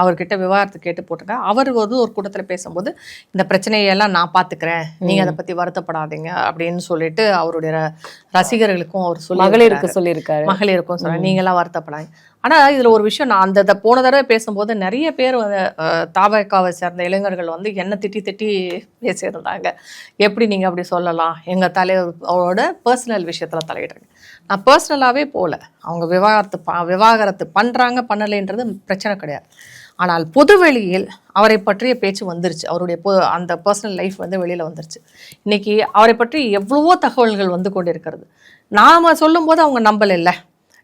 அவர்கிட்ட விவாகரத்து கேட்டு போட்டிருக்காங்க. அவர் ஒரு கூட்டத்தில் பேசும்போது இந்த பிரச்சனையெல்லாம் நான் பார்த்துக்கிறேன், நீங்கள் அதை பற்றி வருத்தப்படாதீங்க அப்படின்னு சொல்லிட்டு அவருடைய ரசிகர்களுக்கும் அவர் மகளிருக்கும் சொல்ல நீங்களாம் வருத்தப்படாங்க. ஆனால் இதில் ஒரு விஷயம், நான் அந்த போன தடவை பேசும்போது நிறைய பேர் தாவகாவை சேர்ந்த இளைஞர்கள் என்ன திட்டி பேசியிருந்தாங்க. எப்படி நீங்கள் அப்படி சொல்லலாம், எங்கள் தலைவரோட பர்சனல் விஷயத்தில் தலையிடுறாங்க. நான் பர்சனலாகவே போகல, அவங்க விவாகரத்து பண்ணுறாங்க பண்ணலைன்றது பிரச்சனை கிடையாது. ஆனால் பொதுவெளியில் அவரை பற்றிய பேச்சு வந்துருச்சு, அவருடைய அந்த பர்சனல் லைஃப் வெளியில் வந்துருச்சு. இன்னைக்கு அவரை பற்றி எவ்வளவோ தகவல்கள் வந்து கொண்டு இருக்கிறது. நாம் சொல்லும்போது அவங்க நம்பலை.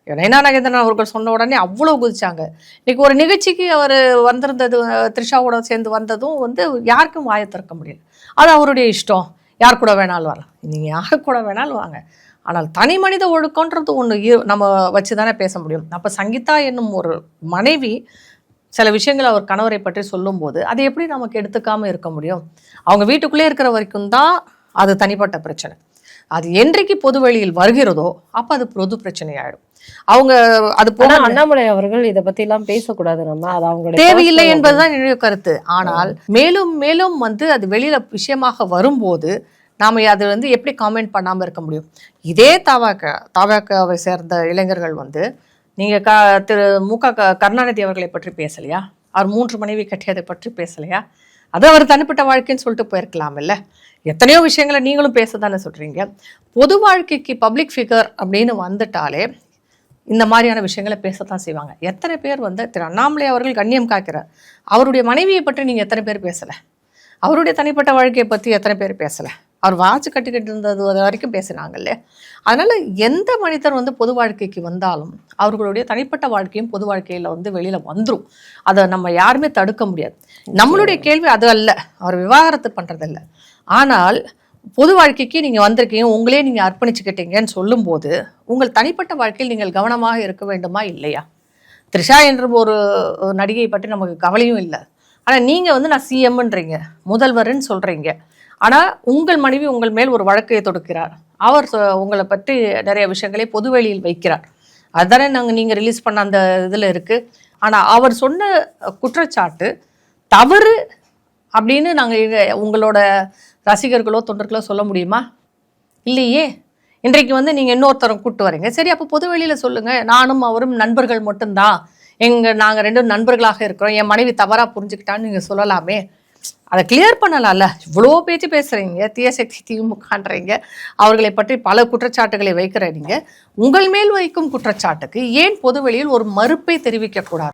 நயனா நாகேந்திரன் அவர்கள் சொன்ன உடனே அவ்வளோ குதிச்சாங்க. இன்னைக்கு ஒரு நிகழ்ச்சிக்கு அவர் வந்திருந்தது, த்ரிஷாவோட சேர்ந்து வந்ததும் யாருக்கும் வாயை திறக்க முடியல. அது அவருடைய இஷ்டம், யார் கூட வேணாலும் வரலாம், நீங்கள் யார் கூட வேணாலும் வாங்க. ஆனால் தனி மனித ஒழுக்கன்றது ஒன்று நம்ம வச்சு தானே பேச முடியும். அப்போ சங்கீதா என்னும் ஒரு மனைவி சில விஷயங்கள் அவர் கணவரை பற்றி சொல்லும்போது அதை எப்படி நமக்கு எடுத்துக்காமல் இருக்க முடியும்? அவங்க வீட்டுக்குள்ளே இருக்கிற வரைக்கும் தான் அது தனிப்பட்ட பிரச்சனை. அது என்றைக்கு பொது வெளியில் வருகிறதோ அப்போ அது பொது பிரச்சனை ஆயிடும். அவங்க அது போல அண்ணாமலை அவர்கள் இதை பத்தி எல்லாம் பேசக்கூடாது, நம்ம அது அவங்க தேவையில்லை என்பதுதான் என்னுடைய கருத்து. ஆனால் மேலும் மேலும் அது வெளியில விஷயமாக வரும்போது நாம அது எப்படி காமெண்ட் பண்ணாம இருக்க முடியும்? இதே தாவகாவை சேர்ந்த இளைஞர்கள் நீங்க திரு கருணாநிதி அவர்களை பற்றி பேசலையா? அவர் 3 மனைவி கட்டியதை பற்றி பேசலையா? அது அவர் தனிப்பட்ட வாழ்க்கைன்னு சொல்லிட்டு போயிருக்கலாம் இல்லை? எத்தனையோ விஷயங்களை நீங்களும் பேசதானே சொல்றீங்க. பொது வாழ்க்கைக்கு பப்ளிக் ஃபிகர் அப்படின்னு வந்துட்டாலே இந்த மாதிரியான விஷயங்களை பேசத்தான் செய்வாங்க. எத்தனை பேர் திரு அண்ணாமலை அவர்கள் கண்ணியம் காக்கிறார், அவருடைய மனைவியை பற்றி நீங்கள் எத்தனை பேர் பேசலை? அவருடைய தனிப்பட்ட வாழ்க்கையை பற்றி எத்தனை பேர் பேசலை? அவர் வாட்சி கட்டிக்கிட்டு இருந்தது வரைக்கும் பேசினாங்கல்ல. அதனால் எந்த மனிதர் பொது வாழ்க்கைக்கு வந்தாலும் அவர்களுடைய தனிப்பட்ட வாழ்க்கையும் பொது வாழ்க்கையில் வெளியில் வந்துடும். அதை நம்ம யாருமே தடுக்க முடியாது. நம்மளுடைய கேள்வி அது அல்ல, அவர் விவாகரத்து பண்ணுறதில்ல. ஆனால் பொது வாழ்க்கைக்கு நீங்கள் வந்திருக்கீங்க, உங்களே நீங்கள் அர்ப்பணிச்சுக்கிட்டீங்கன்னு சொல்லும்போது உங்கள் தனிப்பட்ட வாழ்க்கையில் நீங்கள் கவனமாக இருக்க வேண்டுமா இல்லையா? த்ரிஷா என்ற ஒரு நடிகை பற்றி நமக்கு கவலையும் இல்லை. ஆனால் நீங்கள் நான் சிஎம்ன்றீங்க, முதல்வர்ன்னு சொல்கிறீங்க. ஆனால் உங்கள் மனைவி உங்கள் மேல் ஒரு வழக்கை தொடுக்கிறார், அவர் உங்களை பற்றி நிறைய விஷயங்களை பொதுவெளியில் வைக்கிறார். அதுதானே நீங்கள் ரிலீஸ் பண்ண அந்த இதில் இருக்குது. ஆனால் அவர் சொன்ன குற்றச்சாட்டு தவறு அப்படின்னு நாங்கள் உங்களோட ரசிகர்களோ தொண்டர்களோ சொல்ல முடியுமா? இல்லையே. இன்றைக்கு நீங்கள் இன்னொருத்தரம் கூப்பிட்டு வரீங்க, சரி அப்போ பொது வெளியில் சொல்லுங்கள், நானும் அவரும் நண்பர்கள் மட்டும்தான், நாங்கள் 2 நண்பர்களாக இருக்கிறோம், என் மனைவி தவறாக புரிஞ்சுக்கிட்டான்னு நீங்கள் சொல்லலாமே. அதை கிளியர் பண்ணலாம்ல. இவ்வளோ பேச்சு பேசுகிறீங்க, தீய சக்தி திமுகன்றீங்க, அவர்களை பற்றி பல குற்றச்சாட்டுகளை வைக்கிறீங்க. உங்கள் மேல் வைக்கும் குற்றச்சாட்டுக்கு ஏன் பொதுவெளியில் ஒரு மறுப்பை தெரிவிக்கக்கூடாது?